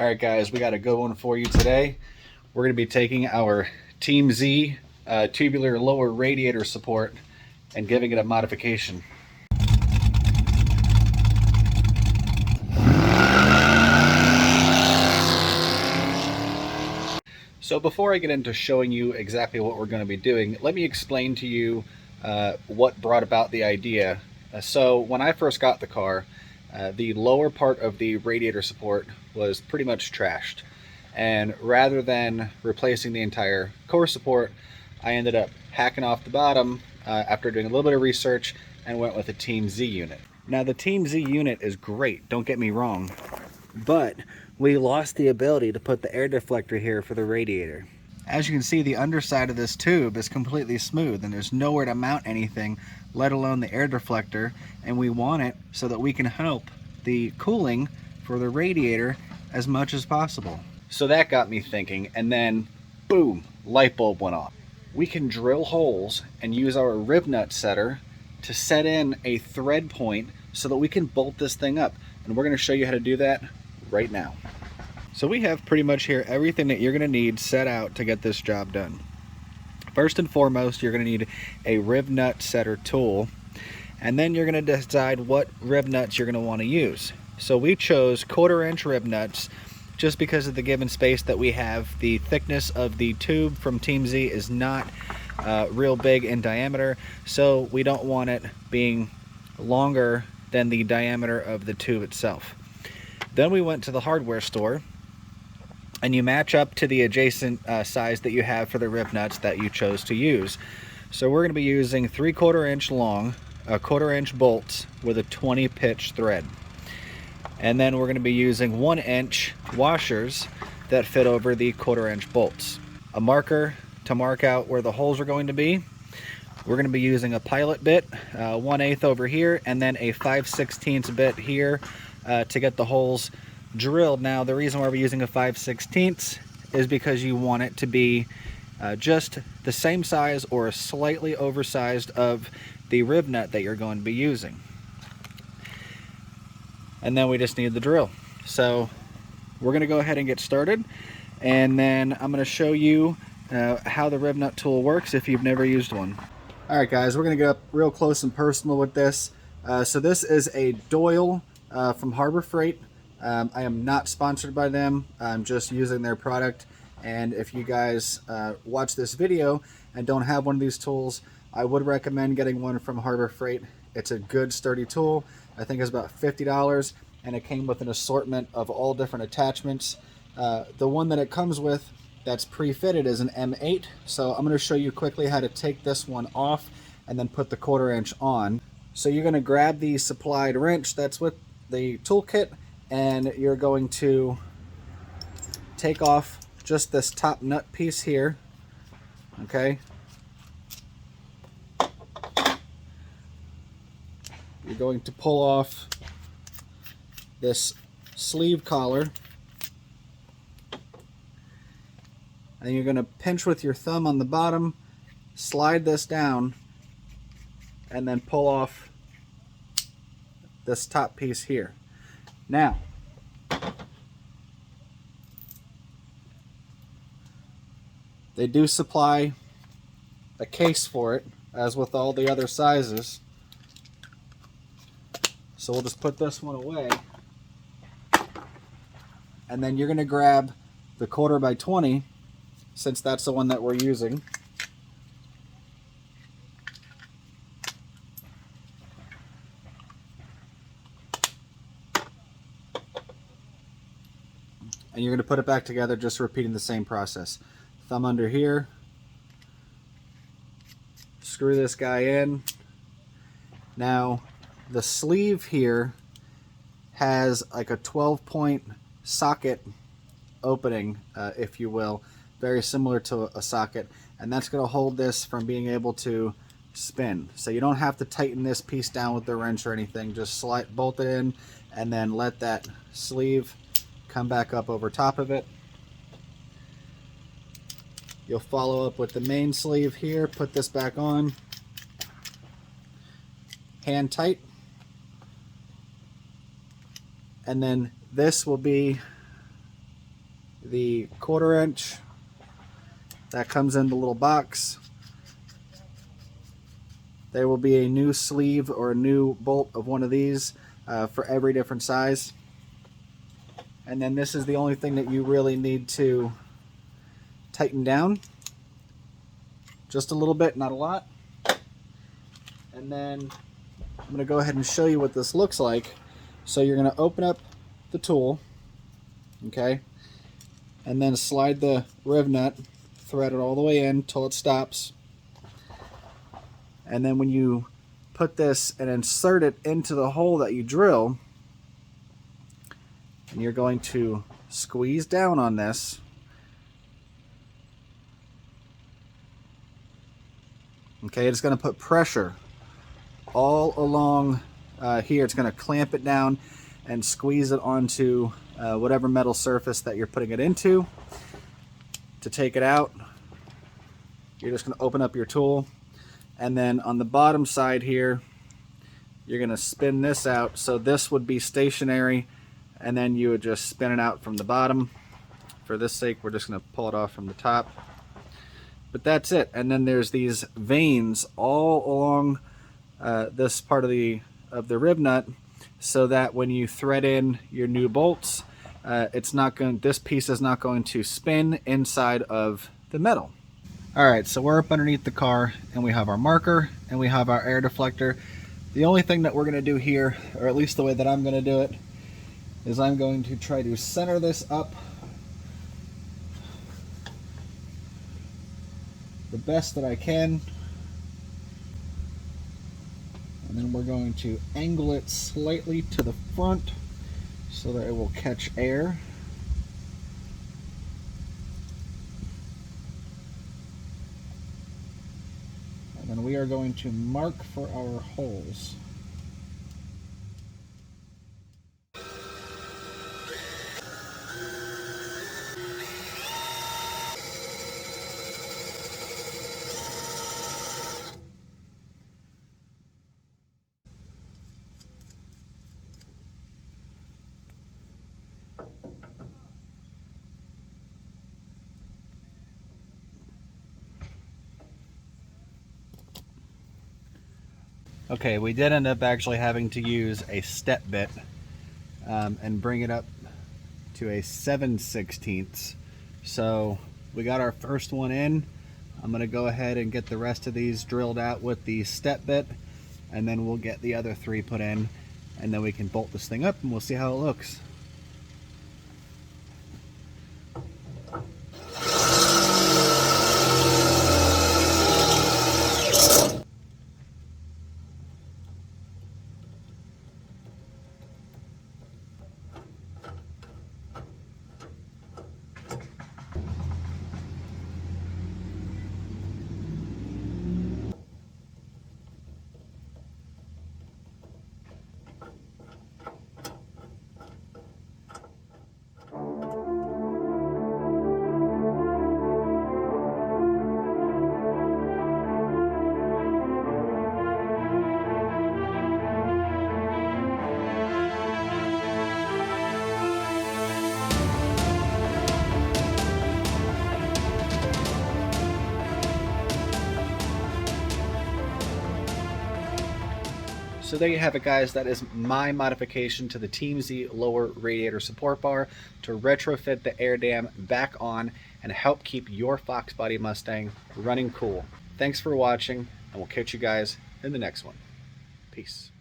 All right, guys, we got a good one for you today. We're going to be taking our Team Z tubular lower radiator support and giving it a modification. So before I get into showing you exactly what we're going to be doing, let me explain to you what brought about the idea. So when I first got the car, the lower part of the radiator support was pretty much trashed. And rather than replacing the entire core support, I ended up hacking off the bottom after doing a little bit of research and went with a Team Z unit. Now the Team Z unit is great, don't get me wrong, but we lost the ability to put the air deflector here for the radiator. As you can see, the underside of this tube is completely smooth and there's nowhere to mount anything, let alone the air deflector, and we want it so that we can help the cooling for the radiator as much as possible. So that got me thinking, and then boom, light bulb went off. We can drill holes and use our rib nut setter to set in a thread point so that we can bolt this thing up, and we're going to show you how to do that right now. So we have pretty much here everything that you're going to need set out to get this job done. First and foremost, you're going to need a rib nut setter tool, and then you're going to decide what rib nuts you're going to want to use. So we chose 1/4 inch rib nuts just because of the given space that we have. The thickness of the tube from Team Z is not real big in diameter, so we don't want it being longer than the diameter of the tube itself. Then we went to the hardware store, and you match up to the adjacent size that you have for the rib nuts that you chose to use. So we're going to be using 3/4 inch long, 1/4 inch bolts with a 20 pitch thread. And then we're going to be using 1 inch washers that fit over the 1/4 inch bolts. A marker to mark out where the holes are going to be. We're going to be using a pilot bit, 1/8 over here, and then a 5/16 bit here to get the holes drilled. Now the reason why we're using a 5/16 is because you want it to be just the same size or slightly oversized of the rib nut that you're going to be using. And then we just need the drill. So we're going to go ahead and get started, and then I'm going to show you how the rib nut tool works if you've never used one. Alright guys, we're going to get up real close and personal with this. So this is a Doyle from Harbor Freight. I am not sponsored by them, I'm just using their product, and if you guys watch this video and don't have one of these tools, I would recommend getting one from Harbor Freight. It's a good sturdy tool. I think it's about $50, and it came with an assortment of all different attachments. The one that it comes with that's pre-fitted is an M8, so I'm going to show you quickly how to take this one off and then put the 1/4 inch on. So you're going to grab the supplied wrench that's with the toolkit, and you're going to take off just this top nut piece here, okay? You're going to pull off this sleeve collar, and you're going to pinch with your thumb on the bottom, slide this down, and then pull off this top piece here. Now, they do supply a case for it, as with all the other sizes. So we'll just put this one away. And then you're going to grab the 1/4x20, since that's the one that we're using. And you're going to put it back together, just repeating the same process. Thumb under here, screw this guy in. Now the sleeve here has like a 12-point socket opening, if you will, very similar to a socket, and that's going to hold this from being able to spin. So you don't have to tighten this piece down with the wrench or anything, just bolt it in and then let that sleeve come back up over top of it. You'll follow up with the main sleeve here, put this back on, hand tight, and then this will be the 1/4 inch that comes in the little box. There will be a new sleeve or a new bolt of one of these for every different size. And then this is the only thing that you really need to tighten down. Just a little bit, not a lot. And then I'm going to go ahead and show you what this looks like. So you're going to open up the tool, okay, and then slide the riv nut, thread it all the way in till it stops. And then when you put this and insert it into the hole that you drill, and you're going to squeeze down on this. Okay, it's going to put pressure all along here. It's going to clamp it down and squeeze it onto whatever metal surface that you're putting it into. To take it out, you're just going to open up your tool, and then on the bottom side here, you're going to spin this out. So this would be stationary, and then you would just spin it out from the bottom. For this sake, we're just going to pull it off from the top. But that's it. And then there's these veins all along this part of the rib nut, so that when you thread in your new bolts, this piece is not going to spin inside of the metal. All right, so we're up underneath the car, and we have our marker and we have our air deflector. The only thing that we're going to do here, or at least the way that I'm going to do it, is I'm going to try to center this up the best that I can, and then we're going to angle it slightly to the front so that it will catch air. And then we are going to mark for our holes. Okay, we did end up actually having to use a step bit and bring it up to a 7/16. So we got our first one in. I'm going to go ahead and get the rest of these drilled out with the step bit, and then we'll get the other 3 put in, and then we can bolt this thing up and we'll see how it looks. So there you have it, guys. That is my modification to the Team Z lower radiator support bar to retrofit the air dam back on and help keep your FOXBODY Mustang running cool. Thanks for watching, and we'll catch you guys in the next one. Peace.